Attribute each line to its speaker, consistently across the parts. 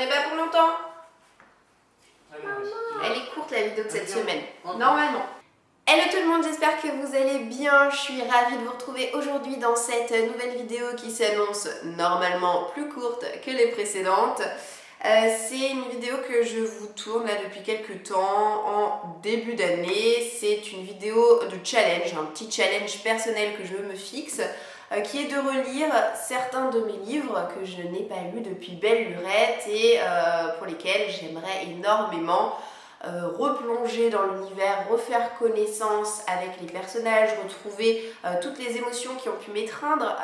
Speaker 1: ai pas pour longtemps. Elle est courte la vidéo de cette semaine, normalement. Hello tout le monde, j'espère que vous allez bien. Je suis ravie de vous retrouver aujourd'hui dans cette nouvelle vidéo qui s'annonce normalement plus courte que les précédentes. C'est une vidéo que je vous tourne là depuis quelques temps en début d'année. C'est une vidéo de challenge, un petit challenge personnel que je me fixe, qui est de relire certains de mes livres que je n'ai pas lus depuis belle lurette et pour lesquels j'aimerais énormément replonger dans l'univers, refaire connaissance avec les personnages, retrouver toutes les émotions qui ont pu m'étreindre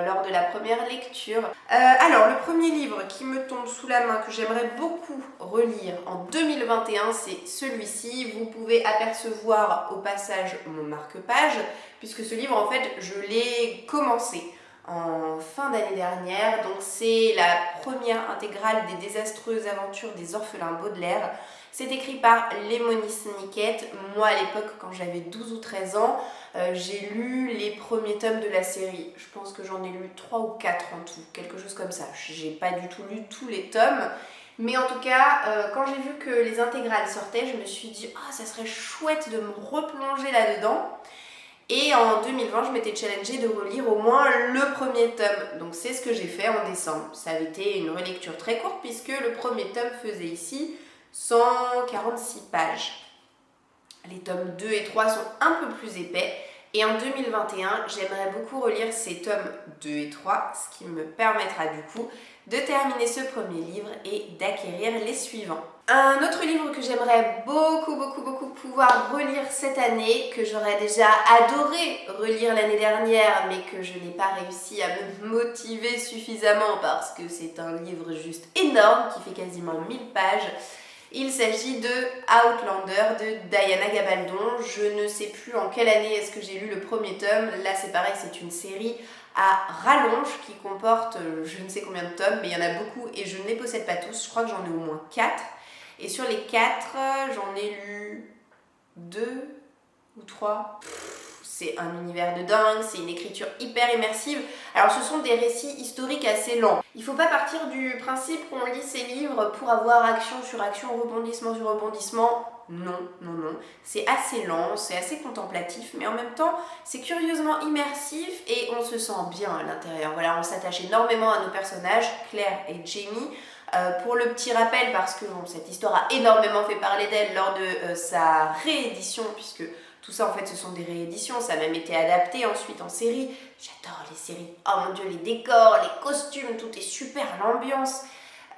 Speaker 1: lors de la première lecture. Alors le premier livre qui me tombe sous la main, que j'aimerais beaucoup relire en 2021, c'est celui-ci. Vous pouvez apercevoir au passage mon marque-page, puisque ce livre en fait je l'ai commencé en fin d'année dernière, donc c'est la première intégrale des désastreuses aventures des orphelins Baudelaire. C'est écrit par Lemony Snicket. Moi à l'époque quand j'avais 12 ou 13 ans, j'ai lu les premiers tomes de la série. Je pense que j'en ai lu 3 ou 4 en tout, quelque chose comme ça. J'ai pas du tout lu tous les tomes, mais en tout cas quand j'ai vu que les intégrales sortaient, je me suis dit ah ça serait chouette de me replonger là-dedans. Et en 2020, je m'étais challengée de relire au moins le premier tome. Donc c'est ce que j'ai fait en décembre. Ça avait été une relecture très courte puisque le premier tome faisait ici 146 pages. Les tomes 2 et 3 sont un peu plus épais. Et en 2021, j'aimerais beaucoup relire ces tomes 2 et 3, ce qui me permettra du coup de terminer ce premier livre et d'acquérir les suivants. Un autre livre que j'aimerais beaucoup pouvoir relire cette année, que j'aurais déjà adoré relire l'année dernière, mais que je n'ai pas réussi à me motiver suffisamment parce que c'est un livre juste énorme qui fait quasiment 1000 pages. Il s'agit de Outlander de Diana Gabaldon. Je ne sais plus en quelle année est-ce que j'ai lu le premier tome. Là c'est pareil, c'est une série à rallonge qui comporte je ne sais combien de tomes, mais il y en a beaucoup et je ne les possède pas tous. Je crois que j'en ai au moins 4. Et sur les 4, j'en ai lu 2 ou 3. C'est un univers de dingue, c'est une écriture hyper immersive. Alors ce sont des récits historiques assez lents. Il ne faut pas partir du principe qu'on lit ces livres pour avoir action sur action, rebondissement sur rebondissement. Non. C'est assez lent, c'est assez contemplatif, mais en même temps, c'est curieusement immersif et on se sent bien à l'intérieur. Voilà, on s'attache énormément à nos personnages, Claire et Jamie. Pour le petit rappel, parce que bon, cette histoire a énormément fait parler d'elle lors de sa réédition, puisque tout ça en fait ce sont des rééditions, ça a même été adapté ensuite en série. J'adore les séries, oh mon dieu, les décors, les costumes, tout est super, l'ambiance.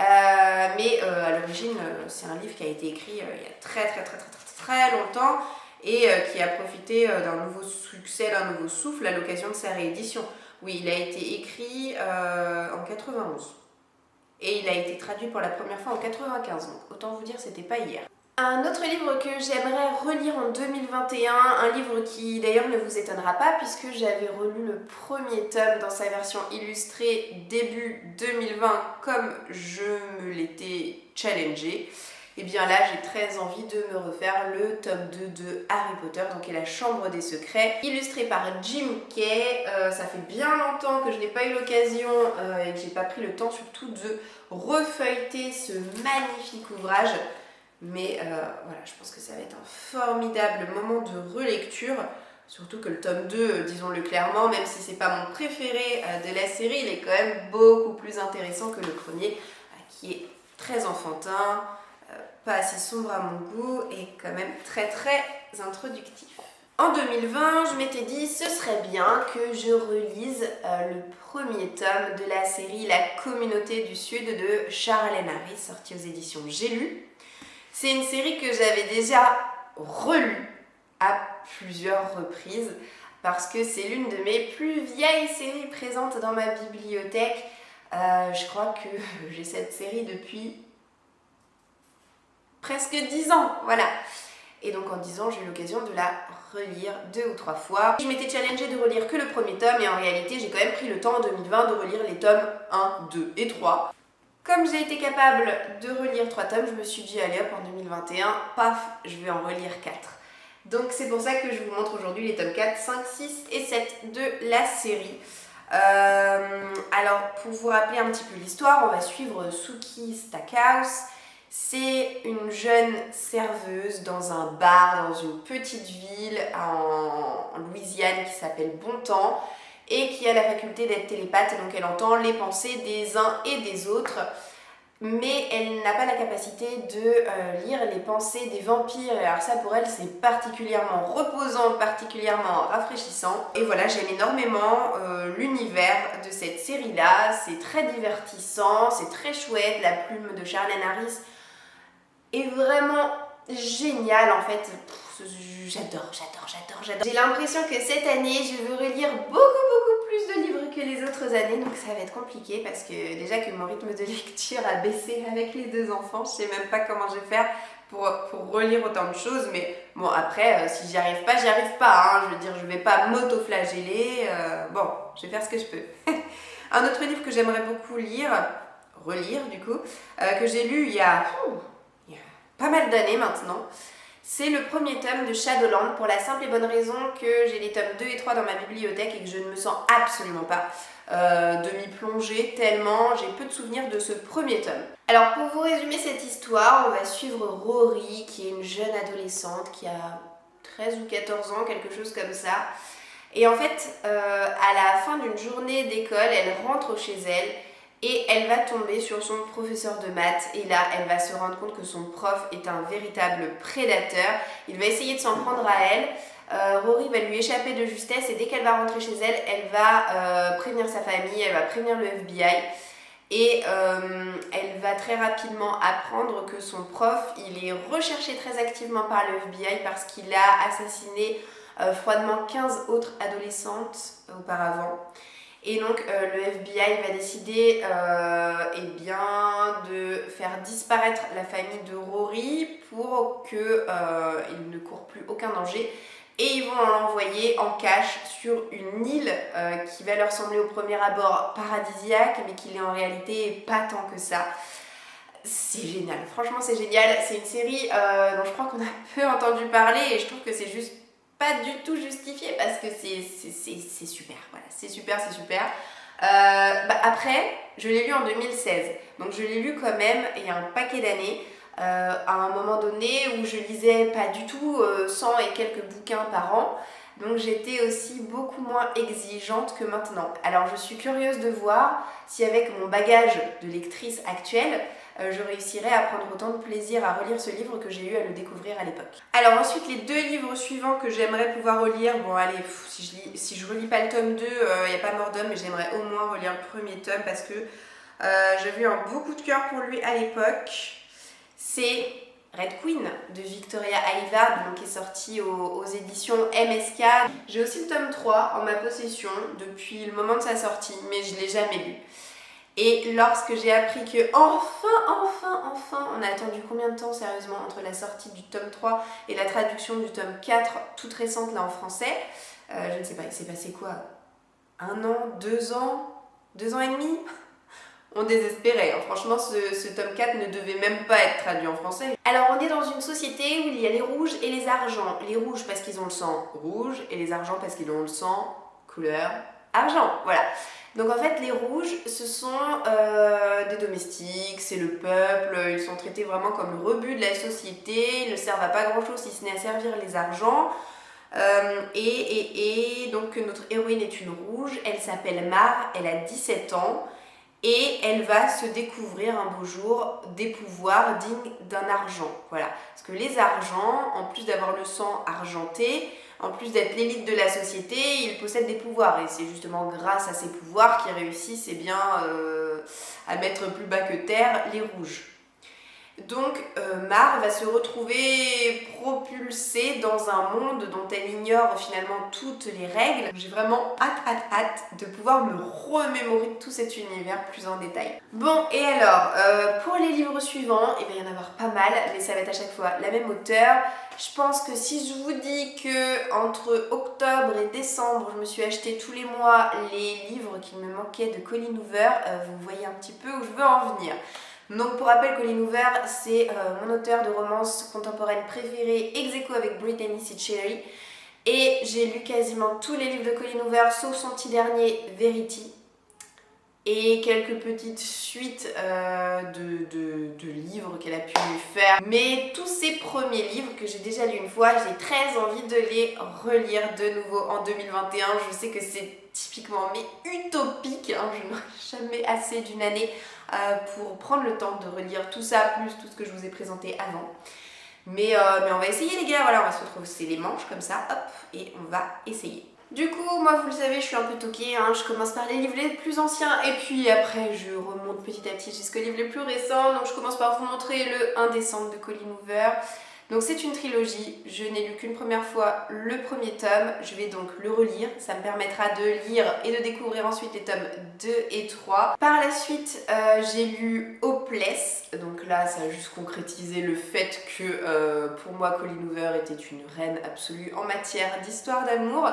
Speaker 1: Mais à l'origine c'est un livre qui a été écrit il y a très longtemps et qui a profité d'un nouveau succès, d'un nouveau souffle à l'occasion de sa réédition. Oui, il a été écrit en 91. Et il a été traduit pour la première fois en 95, donc autant vous dire c'était pas hier. Un autre livre que j'aimerais relire en 2021, un livre qui d'ailleurs ne vous étonnera pas puisque j'avais relu le premier tome dans sa version illustrée début 2020 comme je me l'étais challengé. Et bien là j'ai très envie de me refaire le tome 2 de Harry Potter, donc qui est La Chambre des Secrets, illustré par Jim Kay. Ça fait bien longtemps que je n'ai pas eu l'occasion et que j'ai pas pris le temps surtout de refeuilleter ce magnifique ouvrage. Mais voilà, je pense que ça va être un formidable moment de relecture. Surtout que le tome 2, disons-le clairement, même si c'est pas mon préféré de la série, il est quand même beaucoup plus intéressant que le premier, qui est très enfantin, pas assez sombre à mon goût et quand même très introductif. En 2020, je m'étais dit ce serait bien que je relise le premier tome de la série La Communauté du Sud de Charlène Harris, sortie aux éditions J'ai lu. C'est une série que j'avais déjà relue à plusieurs reprises parce que c'est l'une de mes plus vieilles séries présentes dans ma bibliothèque. Je crois que j'ai cette série depuis presque 10 ans, voilà. Et donc en 10 ans, j'ai eu l'occasion de la relire 2 ou 3 fois. Je m'étais challengée de relire que le premier tome et en réalité, j'ai quand même pris le temps en 2020 de relire les tomes 1, 2 et 3. Comme j'ai été capable de relire 3 tomes, je me suis dit allez hop, en 2021, paf, je vais en relire 4. Donc c'est pour ça que je vous montre aujourd'hui les tomes 4, 5, 6 et 7 de la série. À Alors pour vous rappeler un petit peu l'histoire, on va suivre Sookie Stackhouse. C'est une jeune serveuse dans un bar dans une petite ville en Louisiane qui s'appelle Bontemps et qui a la faculté d'être télépathe, donc elle entend les pensées des uns et des autres, mais elle n'a pas la capacité de lire les pensées des vampires. Alors ça pour elle c'est particulièrement reposant, particulièrement rafraîchissant. Et voilà, j'aime énormément l'univers de cette série là, c'est très divertissant, c'est très chouette, la plume de Charlène Harris est vraiment génial en fait. J'adore. J'ai l'impression que cette année je veux relire beaucoup plus de livres que les autres années, donc ça va être compliqué parce que déjà que mon rythme de lecture a baissé avec les 2 enfants, je sais même pas comment je vais faire pour relire autant de choses, mais bon après si j'y arrive pas, hein. Je veux dire, je vais pas m'auto-flageller, bon, je vais faire ce que je peux. Un autre livre que j'aimerais beaucoup relire du coup, que j'ai lu il y a pas mal d'années maintenant, c'est le premier tome de Shadowland, pour la simple et bonne raison que j'ai les tomes 2 et 3 dans ma bibliothèque et que je ne me sens absolument pas de m'y plonger tellement j'ai peu de souvenirs de ce premier tome. Alors pour vous résumer cette histoire, on va suivre Rory qui est une jeune adolescente qui a 13 ou 14 ans, quelque chose comme ça. Et en fait, à la fin d'une journée d'école, elle rentre chez elle et elle va tomber sur son professeur de maths et là elle va se rendre compte que son prof est un véritable prédateur. Il va essayer de s'en prendre à elle. Rory va lui échapper de justesse et dès qu'elle va rentrer chez elle, elle va prévenir sa famille, elle va prévenir le FBI et elle va très rapidement apprendre que son prof, il est recherché très activement par le FBI parce qu'il a assassiné froidement 15 autres adolescentes auparavant. Et donc le FBI va décider de faire disparaître la famille de Rory pour qu'il ne court plus aucun danger. Et ils vont l'envoyer en cache sur une île qui va leur sembler au premier abord paradisiaque, mais qui l'est en réalité pas tant que ça. C'est génial, franchement c'est génial. C'est une série dont je crois qu'on a peu entendu parler et je trouve que c'est juste pas du tout justifié parce que c'est super, voilà, c'est super. Après, je l'ai lu en 2016, donc je l'ai lu quand même il y a un paquet d'années, à un moment donné où je lisais pas du tout 100 et quelques bouquins par an, donc j'étais aussi beaucoup moins exigeante que maintenant. Alors je suis curieuse de voir si avec mon bagage de lectrice actuelle, je réussirai à prendre autant de plaisir à relire ce livre que j'ai eu à le découvrir à l'époque. Alors ensuite, les 2 livres suivants que j'aimerais pouvoir relire, bon allez, si je relis pas le tome 2, il n'y a pas mort d'homme, mais j'aimerais au moins relire le premier tome parce que j'avais eu un beau coup de cœur pour lui à l'époque. C'est Red Queen de Victoria Ayvard, donc qui est sorti aux éditions MSK. J'ai aussi le tome 3 en ma possession depuis le moment de sa sortie, mais je ne l'ai jamais lu. Et lorsque j'ai appris que enfin, on a attendu combien de temps sérieusement entre la sortie du tome 3 et la traduction du tome 4, toute récente là en français, je ne sais pas, il s'est passé quoi, 1 an, 2 ans, 2 ans et demi? On désespérait, hein. Franchement ce tome 4 ne devait même pas être traduit en français. Alors on est dans une société où il y a les rouges et les argents. Les rouges parce qu'ils ont le sang rouge et les argents parce qu'ils ont le sang couleur argent, voilà. Donc en fait les rouges ce sont des domestiques, c'est le peuple, ils sont traités vraiment comme le rebut de la société, ils ne servent à pas grand chose si ce n'est à servir les argents. Donc notre héroïne est une rouge, elle s'appelle Mar, elle a 17 ans et elle va se découvrir un beau jour des pouvoirs dignes d'un argent. Voilà, parce que les argents, en plus d'avoir le sang argenté, en plus d'être l'élite de la société, ils possèdent des pouvoirs et c'est justement grâce à ces pouvoirs qu'ils réussissent à mettre plus bas que terre les rouges. Donc Mar va se retrouver propulsée dans un monde dont elle ignore finalement toutes les règles. J'ai vraiment hâte de pouvoir me remémorer tout cet univers plus en détail. Bon, et alors, pour les livres suivants, il va y en avoir pas mal, mais ça va être à chaque fois la même auteure. Je pense que si je vous dis que entre octobre et décembre, je me suis acheté tous les mois les livres qui me manquaient de Colleen Hoover, vous voyez un petit peu où je veux en venir. Donc pour rappel, Colleen Hoover, c'est mon auteur de romance contemporaine préféré, ex-aequo avec Brittany Ciceri. Et j'ai lu quasiment tous les livres de Colleen Hoover, sauf son petit dernier, Verity. et quelques petites suites de livres qu'elle a pu faire. Mais tous ces premiers livres que j'ai déjà lus une fois, j'ai très envie de les relire de nouveau en 2021. Je sais que c'est typiquement mais utopique, hein. Je n'aurai jamais assez d'une année pour prendre le temps de relire tout ça, plus tout ce que je vous ai présenté avant. Mais on va essayer les gars, voilà, on va se retrousser les manches comme ça, hop, et on va essayer. Du coup, moi vous le savez, je suis un peu toquée, hein. Je commence par les livres les plus anciens et puis après je remonte petit à petit jusqu'aux livres les plus récents. Donc je commence par vous montrer le 1 décembre de Colleen Hoover. Donc c'est une trilogie, je n'ai lu qu'une première fois le premier tome, je vais donc le relire, ça me permettra de lire et de découvrir ensuite les tomes 2 et 3. Par la suite, j'ai lu Hopeless, donc là ça a juste concrétisé le fait que pour moi Colleen Hoover était une reine absolue en matière d'histoire d'amour.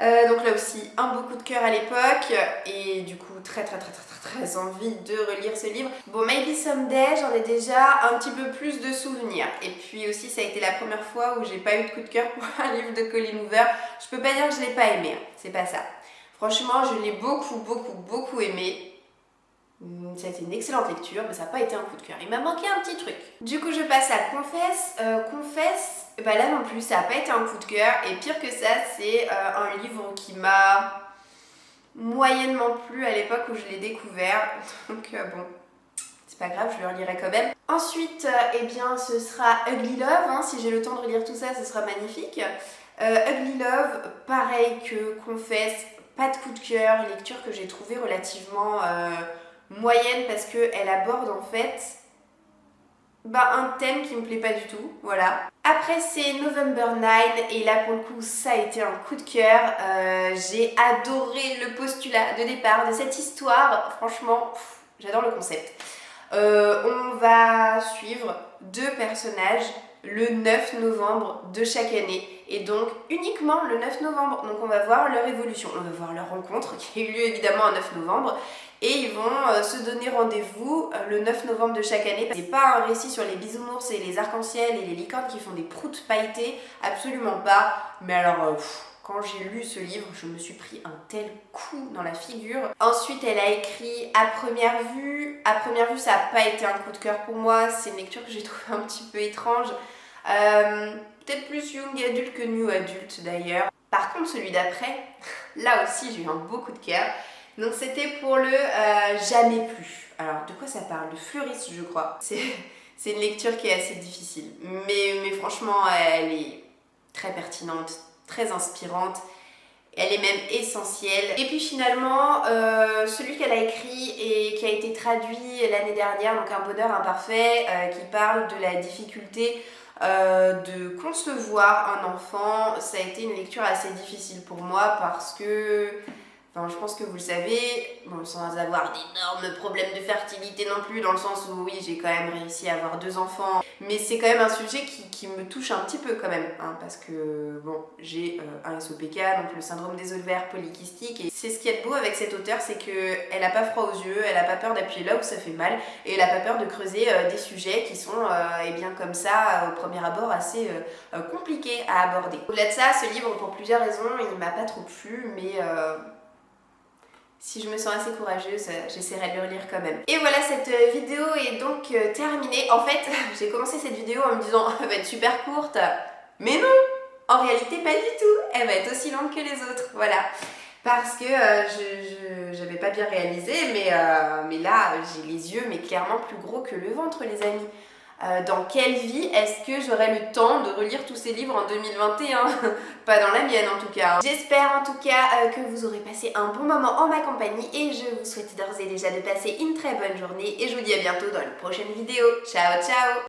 Speaker 1: Donc là aussi un beau coup de cœur à l'époque et du coup très envie de relire ce livre. Bon, Maybe Someday, j'en ai déjà un petit peu plus de souvenirs et puis aussi ça a été la première fois où j'ai pas eu de coup de cœur pour un livre de Colleen Hoover. Je peux pas dire que je l'ai pas aimé, hein. C'est pas ça. Franchement je l'ai beaucoup aimé. Ça a été une excellente lecture, mais ça n'a pas été un coup de cœur. Il m'a manqué un petit truc. Du coup, je passe à Confesse. Confesse, bah là non plus, ça n'a pas été un coup de cœur. Et pire que ça, c'est un livre qui m'a moyennement plu à l'époque où je l'ai découvert. Donc bon, c'est pas grave, je le relirai quand même. Ensuite, eh bien, ce sera Ugly Love. Hein. Si j'ai le temps de relire tout ça, ce sera magnifique. Ugly Love, pareil que Confesse, pas de coup de cœur. Lecture que j'ai trouvée relativement moyenne parce qu'elle aborde en fait un thème qui me plaît pas du tout, voilà. Après c'est November 9 et là pour le coup ça a été un coup de cœur. J'ai adoré le postulat de départ de cette histoire, franchement j'adore le concept. On va suivre deux personnages le 9 novembre de chaque année et donc uniquement le 9 novembre, donc on va voir leur évolution, on va voir leur rencontre qui a eu lieu évidemment un 9 novembre et ils vont se donner rendez-vous le 9 novembre de chaque année. C'est pas un récit sur les bisounours et les arcs-en-ciel et les licornes qui font des proutes pailletées, absolument pas, mais alors quand j'ai lu ce livre, je me suis pris un tel coup dans la figure. Ensuite, elle a écrit À première vue. À première vue, ça n'a pas été un coup de cœur pour moi. C'est une lecture que j'ai trouvée un petit peu étrange. Peut-être plus young adulte que new adulte d'ailleurs. Par contre, celui d'après, là aussi, j'ai eu un beau coup de cœur. Donc c'était pour le Jamais plus. Alors, de quoi ça parle? De fleuriste, je crois. C'est une lecture qui est assez difficile. Mais franchement, elle est très pertinente, très inspirante, elle est même essentielle. Et puis finalement, celui qu'elle a écrit et qui a été traduit l'année dernière, donc Un bonheur imparfait, qui parle de la difficulté de concevoir un enfant, ça a été une lecture assez difficile pour moi parce que je pense que vous le savez, bon, sans avoir d'énormes problèmes de fertilité non plus, dans le sens où oui, j'ai quand même réussi à avoir 2 enfants, mais c'est quand même un sujet qui me touche un petit peu quand même, hein, parce que bon, j'ai un SOPK, donc le syndrome des ovaires polykystiques, et c'est ce qui est beau avec cette auteure, c'est qu'elle n'a pas froid aux yeux, elle n'a pas peur d'appuyer là où ça fait mal, et elle n'a pas peur de creuser des sujets qui sont, et bien comme ça, au premier abord, assez compliqués à aborder. Au-delà de ça, ce livre, pour plusieurs raisons, il m'a pas trop plu, mais si je me sens assez courageuse, j'essaierai de le relire quand même. Et voilà, cette vidéo est donc terminée. En fait, j'ai commencé cette vidéo en me disant elle va être super courte. Mais non, en réalité pas du tout. Elle va être aussi longue que les autres, voilà. Parce que j'avais pas bien réalisé, mais là, j'ai les yeux mais clairement plus gros que le ventre, les amis. Dans quelle vie est-ce que j'aurai le temps de relire tous ces livres en 2021? Pas dans la mienne en tout cas. J'espère en tout cas que vous aurez passé un bon moment en ma compagnie et je vous souhaite d'ores et déjà de passer une très bonne journée et je vous dis à bientôt dans une prochaine vidéo. Ciao ciao!